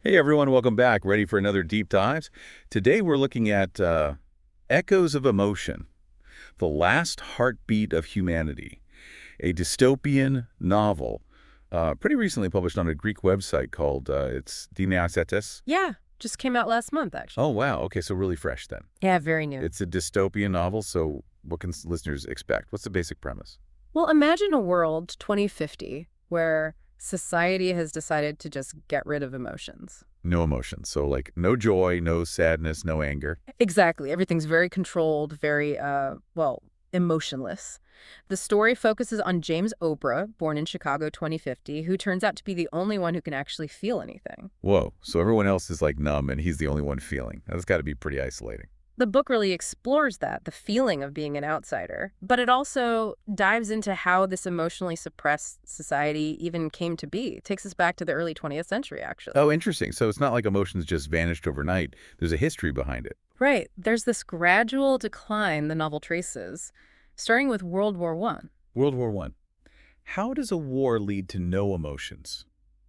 Hey everyone, welcome back. Ready for another deep dive? Today we're looking at Echoes of Emotion, the last heartbeat of humanity, a dystopian novel, pretty recently published on a Greek website called it's Dyneasetes. Yeah, just came out last month, actually. Oh wow, okay, so really fresh then. Yeah, very new. It's a dystopian novel, so what can listeners expect? What's the basic premise? Well, imagine a world 2050 where society has decided to just get rid of emotions. No emotions, so like no joy, no sadness, no anger. Exactly. Everything's very controlled, very, emotionless. The story focuses on James Obra, born in Chicago 2050, who turns out to be the only one who can actually feel anything. Whoa, so everyone else is like numb and he's the only one feeling. That's got to be pretty isolating. The book really explores that, the feeling of being an outsider, but it also dives into how this emotionally suppressed society even came to be. It takes us back to the early 20th century, actually. Oh, interesting. So it's not like emotions just vanished overnight. There's a history behind it. Right. There's this gradual decline the novel traces, starting with World War One. World War One. How does a war lead to no emotions?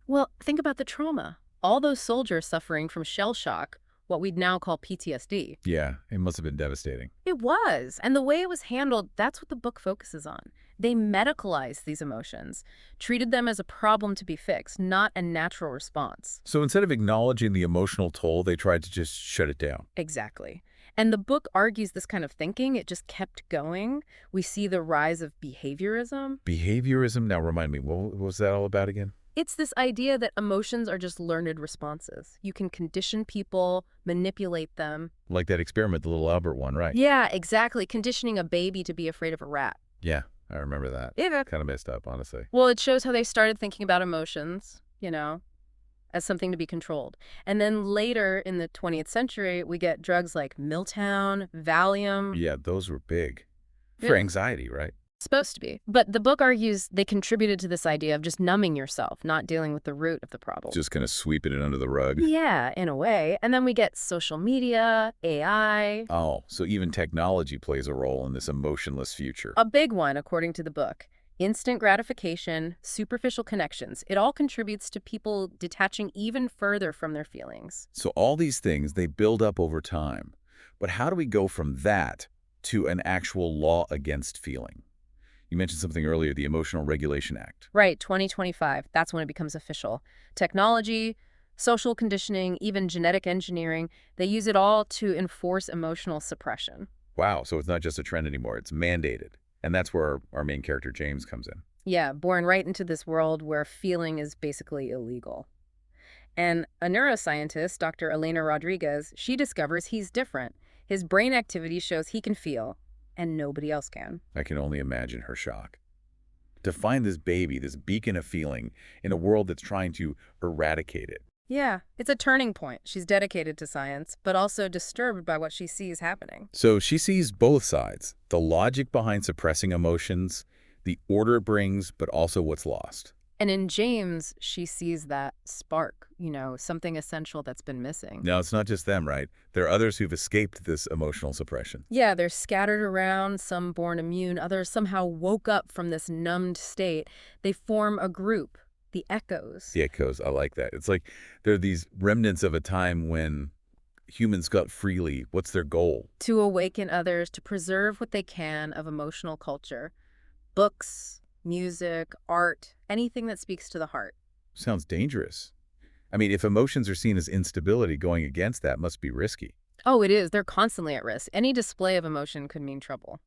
Well, think about the trauma. All those soldiers suffering from shell shock, what we'd now call PTSD. Yeah, it must have been devastating. It was. And the way it was handled, that's what the book focuses on. They medicalized these emotions, treated them as a problem to be fixed, not a natural response. So instead of acknowledging the emotional toll, they tried to just shut it down. Exactly. And the book argues this kind of thinking. It just kept going. We see the rise of behaviorism. Behaviorism? Now remind me, what was that all about again? It's this idea that emotions are just learned responses. You can condition people, manipulate them. Like that experiment, the little Albert one, right? Yeah, exactly. Conditioning a baby to be afraid of a rat. Yeah, I remember that. Yeah. Kind of messed up, honestly. Well, it shows how they started thinking about emotions, as something to be controlled. And then later in the 20th century, we get drugs like Miltown, Valium. Yeah, those were big. Yeah. For anxiety, right? Supposed to be. But the book argues they contributed to this idea of just numbing yourself, not dealing with the root of the problem. Just kind of sweeping it under the rug. Yeah, in a way. And then we get social media, AI. Oh, so even technology plays a role in this emotionless future. A big one, according to the book. Instant gratification, superficial connections. It all contributes to people detaching even further from their feelings. So all these things, they build up over time. But how do we go from that to an actual law against feeling? You mentioned something earlier, the Emotional Regulation Act. Right, 2025. That's when it becomes official. Technology, social conditioning, even genetic engineering, they use it all to enforce emotional suppression. Wow, so it's not just a trend anymore, it's mandated. And that's where our main character, James, comes in. Yeah, born right into this world where feeling is basically illegal. And a neuroscientist, Dr. Elena Rodriguez, she discovers he's different. His brain activity shows he can feel, and nobody else can. I can only imagine her shock. To find this baby, this beacon of feeling, in a world that's trying to eradicate it. Yeah, it's a turning point. She's dedicated to science, but also disturbed by what she sees happening. So she sees both sides, the logic behind suppressing emotions, the order it brings, but also what's lost. And in James, she sees that spark, something essential that's been missing. Now, it's not just them, right? There are others who've escaped this emotional suppression. Yeah, they're scattered around, some born immune, others somehow woke up from this numbed state. They form a group, the Echoes. The echoes, I like that. It's like there are these remnants of a time when humans got freely. What's their goal? To awaken others, to preserve what they can of emotional culture. Books, music, art, anything that speaks to the heart. Sounds dangerous. I mean, if emotions are seen as instability, going against that must be risky. Oh, it is. They're constantly at risk. Any display of emotion could mean trouble.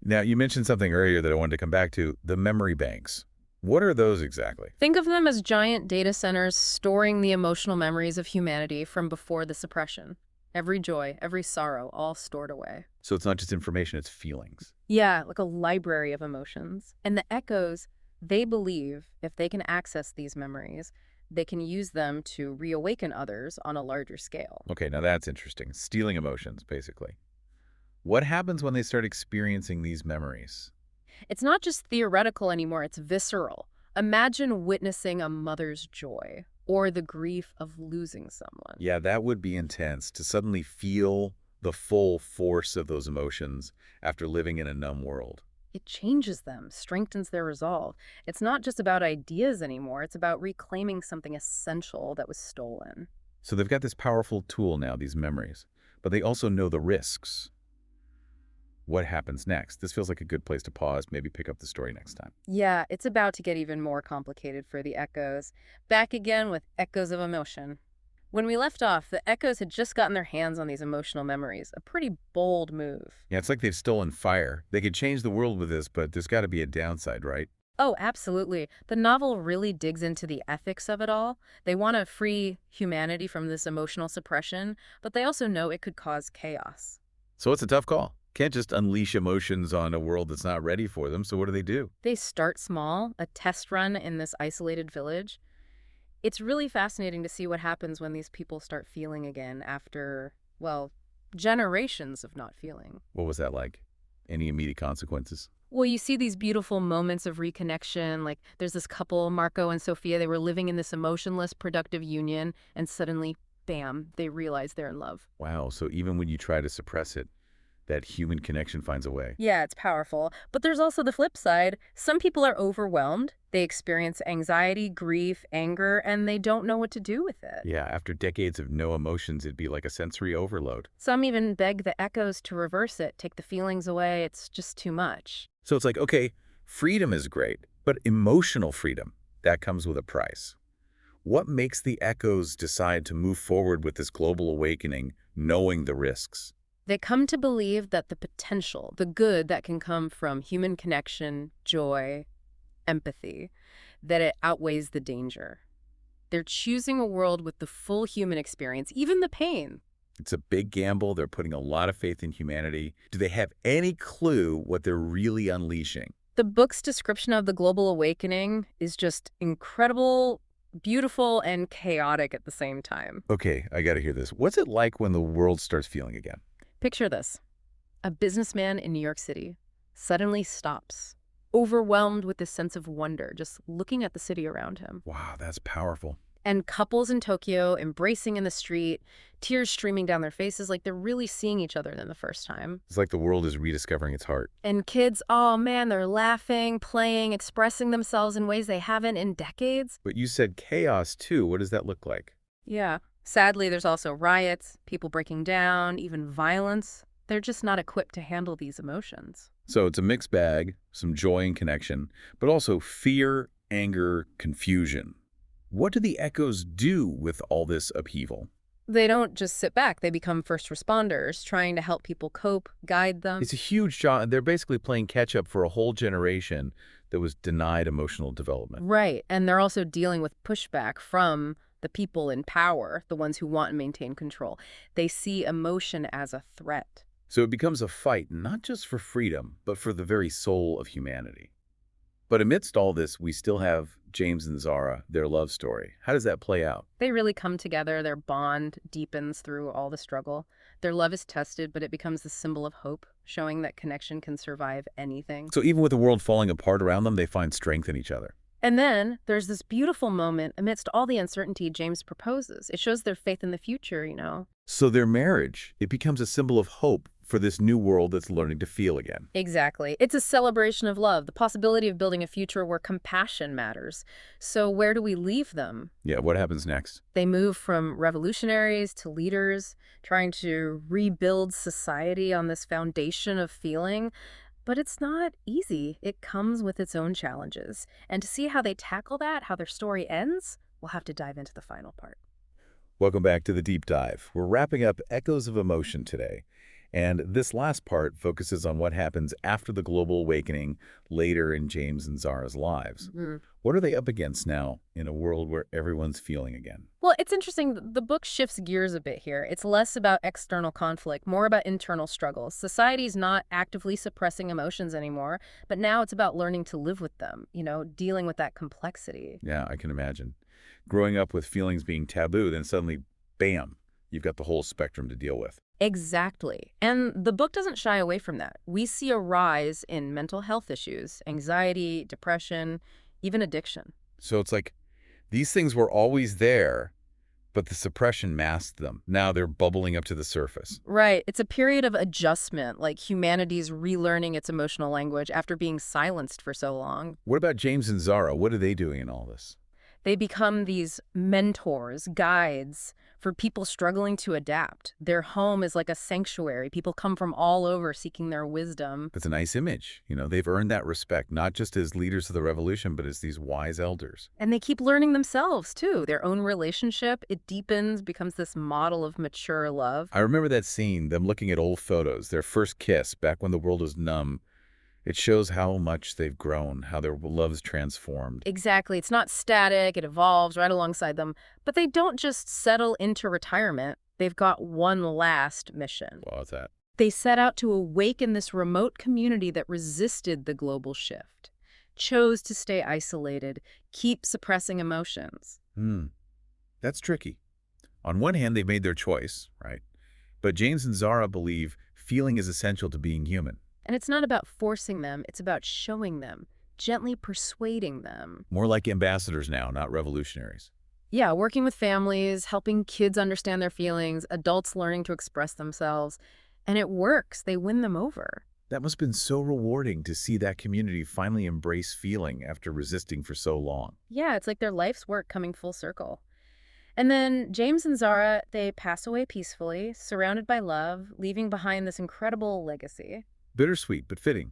Now, you mentioned something earlier that I wanted to come back to, the memory banks. What are those exactly? Think of them as giant data centers storing the emotional memories of humanity from before the suppression. Every joy, every sorrow, all stored away. So it's not just information, it's feelings. Yeah, like a library of emotions. And the Echoes, they believe if they can access these memories, they can use them to reawaken others on a larger scale. Okay, now that's interesting. Stealing emotions, basically. What happens when they start experiencing these memories? It's not just theoretical anymore, it's visceral. Imagine witnessing a mother's joy or the grief of losing someone. Yeah, that would be intense, to suddenly feel the full force of those emotions after living in a numb world. It changes them, strengthens their resolve. It's not just about ideas anymore, it's about reclaiming something essential that was stolen. So they've got this powerful tool now, these memories, but they also know the risks. What happens next? This feels like a good place to pause, maybe pick up the story next time. Yeah, it's about to get even more complicated for the Echoes. Back again with Echoes of Emotion. When we left off, the Echoes had just gotten their hands on these emotional memories, a pretty bold move. Yeah, it's like they've stolen fire. They could change the world with this, but there's got to be a downside, right? Oh, absolutely. The novel really digs into the ethics of it all. They want to free humanity from this emotional suppression, but they also know it could cause chaos. So it's a tough call. Can't just unleash emotions on a world that's not ready for them, so what do? They start small, a test run in this isolated village. It's really fascinating to see what happens when these people start feeling again after, well, generations of not feeling. What was that like? Any immediate consequences? Well, you see these beautiful moments of reconnection. Like there's this couple, Marco and Sophia, they were living in this emotionless, productive union, and suddenly, bam, they realize they're in love. Wow, so even when you try to suppress it, that human connection finds a way. Yeah, it's powerful. But there's also the flip side. Some people are overwhelmed. They experience anxiety, grief, anger, and they don't know what to do with it. Yeah, after decades of no emotions, it'd be like a sensory overload. Some even beg the Echoes to reverse it, take the feelings away. It's just too much. So it's like, okay, freedom is great, but emotional freedom, that comes with a price. What makes the Echoes decide to move forward with this global awakening, knowing the risks? They come to believe that the potential, the good that can come from human connection, joy, empathy, that it outweighs the danger. They're choosing a world with the full human experience, even the pain. It's a big gamble. They're putting a lot of faith in humanity. Do they have any clue what they're really unleashing? The book's description of the global awakening is just incredible, beautiful, and chaotic at the same time. Okay, I gotta hear this. What's it like when the world starts feeling again? Picture this. A businessman in New York City suddenly stops, overwhelmed with this sense of wonder, just looking at the city around him. Wow, that's powerful. And couples in Tokyo embracing in the street, tears streaming down their faces like they're really seeing each other than the first time. It's like the world is rediscovering its heart. And kids, oh man, they're laughing, playing, expressing themselves in ways they haven't in decades. But you said chaos too. What does that look like? Yeah. Sadly, there's also riots, people breaking down, even violence. They're just not equipped to handle these emotions. So it's a mixed bag, some joy and connection, but also fear, anger, confusion. What do the Echoes do with all this upheaval? They don't just sit back. They become first responders, trying to help people cope, guide them. It's a huge job. They're basically playing catch up for a whole generation that was denied emotional development. Right. And they're also dealing with pushback from the people in power, the ones who want and maintain control. They see emotion as a threat. So it becomes a fight, not just for freedom, but for the very soul of humanity. But amidst all this, we still have James and Zara, their love story. How does that play out? They really come together. Their bond deepens through all the struggle. Their love is tested, but it becomes the symbol of hope, showing that connection can survive anything. So even with the world falling apart around them, they find strength in each other. And then there's this beautiful moment amidst all the uncertainty. James proposes. It shows their faith in the future. So their marriage, it becomes a symbol of hope for this new world that's learning to feel again. Exactly. It's a celebration of love, the possibility of building a future where compassion matters. So where do we leave them? Yeah, what happens next? They move from revolutionaries to leaders, trying to rebuild society on this foundation of feeling. But it's not easy. It comes with its own challenges. And to see how they tackle that, how their story ends, we'll have to dive into the final part. Welcome back to the Deep Dive. We're wrapping up Echoes of Emotion today. And this last part focuses on what happens after the global awakening later in James and Zara's lives. What are they up against now in a world where everyone's feeling again? Well, it's interesting. The book shifts gears a bit here. It's less about external conflict, more about internal struggles. Society's not actively suppressing emotions anymore, but now it's about learning to live with them, dealing with that complexity. Yeah, I can imagine. Growing up with feelings being taboo, then suddenly, bam, you've got the whole spectrum to deal with. Exactly. And the book doesn't shy away from that. We see a rise in mental health issues, anxiety, depression, even addiction. So it's like these things were always there, But the suppression masked them. Now they're bubbling up to the surface. Right. It's a period of adjustment, like humanity's relearning its emotional language after being silenced for so long. What about James and Zara? What are they doing in all this? They become these mentors, guides for people struggling to adapt. Their home is like a sanctuary. People come from all over seeking their wisdom. That's a nice image. They've earned that respect, not just as leaders of the revolution, but as these wise elders. And they keep learning themselves, too. Their own relationship, it deepens, becomes this model of mature love. I remember that scene, them looking at old photos, their first kiss back when the world was numb. It shows how much they've grown, how their love's transformed. Exactly. It's not static. It evolves right alongside them. But they don't just settle into retirement. They've got one last mission. Well, what's that? They set out to awaken this remote community that resisted the global shift, chose to stay isolated, keep suppressing emotions. That's tricky. On one hand, they've made their choice, right? But James and Zara believe feeling is essential to being human. And it's not about forcing them, it's about showing them, gently persuading them. More like ambassadors now, not revolutionaries. Yeah, working with families, helping kids understand their feelings, adults learning to express themselves. And it works. They win them over. That must have been so rewarding to see that community finally embrace feeling after resisting for so long. Yeah, it's like their life's work coming full circle. And then James and Zara, they pass away peacefully, surrounded by love, leaving behind this incredible legacy. Bittersweet, but fitting.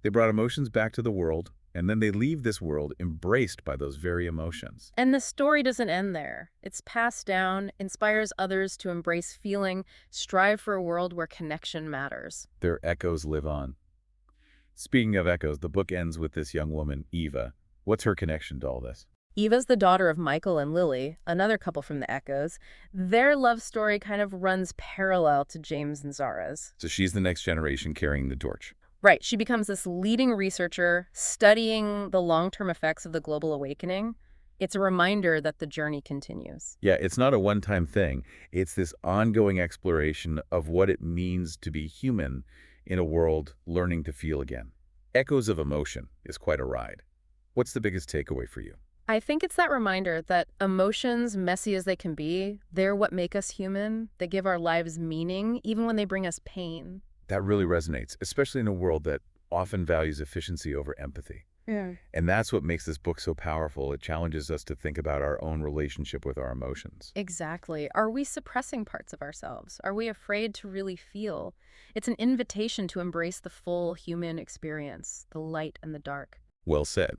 They brought emotions back to the world, and then they leave this world embraced by those very emotions. And the story doesn't end there. It's passed down, inspires others to embrace feeling, strive for a world where connection matters. Their echoes live on. Speaking of echoes, the book ends with this young woman, Eva. What's her connection to all this? Eva's the daughter of Michael and Lily, another couple from the Echoes. Their love story kind of runs parallel to James and Zara's. So she's the next generation carrying the torch. Right, she becomes this leading researcher studying the long-term effects of the global awakening. It's a reminder that the journey continues. Yeah, it's not a one-time thing. It's this ongoing exploration of what it means to be human in a world learning to feel again. Echoes of Emotion is quite a ride. What's the biggest takeaway for you? I think it's that reminder that emotions, messy as they can be, they're what make us human. They give our lives meaning, even when they bring us pain. That really resonates, especially in a world that often values efficiency over empathy. Yeah. And that's what makes this book so powerful. It challenges us to think about our own relationship with our emotions. Exactly. Are we suppressing parts of ourselves? Are we afraid to really feel? It's an invitation to embrace the full human experience, the light and the dark. Well said.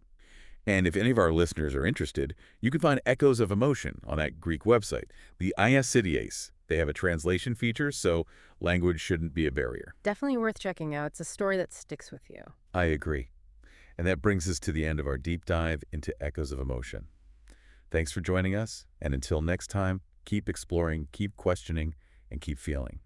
And if any of our listeners are interested, you can find Echoes of Emotion on that Greek website, the Iasidias. They have a translation feature, so language shouldn't be a barrier. Definitely worth checking out. It's a story that sticks with you. I agree. And that brings us to the end of our deep dive into Echoes of Emotion. Thanks for joining us, and until next time, keep exploring, keep questioning, and keep feeling.